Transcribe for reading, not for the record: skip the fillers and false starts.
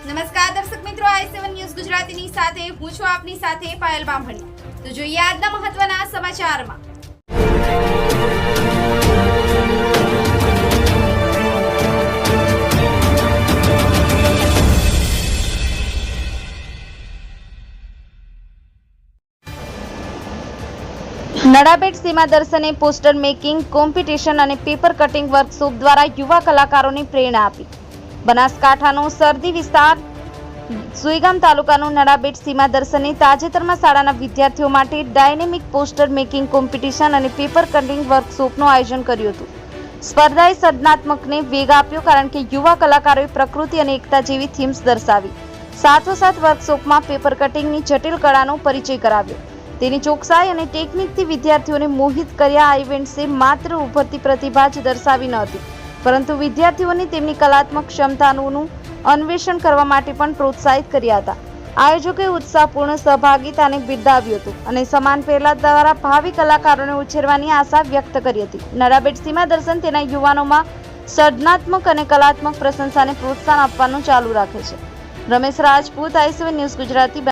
નમસ્કાર દર્શક મિત્રો, i7 ન્યૂઝ ગુજરાતીની સાથે હું છું આપની સાથે પાયલ બામણી। તો જોઈએ આજના મહત્વના સમાચારમાં। નડાબેટ સીમા દર્શને પોસ્ટર મેકિંગ કોમ્પિટિશન અને પેપર કટિંગ વર્કશોપ દ્વારા યુવા કલાકારોને પ્રેરણા આપી। બનાસકાંઠાનો સરહદી વિસ્તાર સુઈગામ તાલુકાનું નડાબેટ સીમા દર્શને તાજેતરમાં શાળાના વિદ્યાર્થીઓ માટે ડાયનેમિક પોસ્ટર મેકિંગ કોમ્પિટિશન અને પેપર કટિંગ વર્કશોપનું આયોજન કર્યું હતું। સ્પર્ધાએ સર્જનાત્મકને વેગ આપ્યો, કારણ કે યુવા કલાકારોએ પ્રકૃતિ અને એકતા જેવી થીમ્સ દર્શાવી। સાથોસાથ વર્કશોપમાં પેપર કટિંગની જટિલ કળાનો પરિચય કરાવ્યો। તેની ચોકસાઈ અને ટેકનિકથી વિદ્યાર્થીઓને મોહિત કર્યા। આ ઇવેન્ટ્સે માત્ર ઉભરતી પ્રતિભા જ દર્શાવી ન હતી, પરંતુ વિદ્યાર્થીઓને તેમની કલાત્મક ક્ષમતાઓનું અન્વેષણ કરવા માટે પણ પ્રોત્સાહિત કર્યા હતા। આયોજકોએ ઉત્સાહપૂર્ણ સહભાગિતાને બિરદાવ્યું હતું અને સમાન પહેલા દ્વારા ભાવિ કલાકારોને ઉછેરવાની આશા વ્યક્ત કરી હતી। નડાબેટ સીમા દર્શન તેના યુવાનોમાં સર્જનાત્મક અને કલાત્મક પ્રશંસાને પ્રોત્સાહન આપવાનું ચાલુ રાખે છે। Ramesh Rajput, i7 news Gujarati.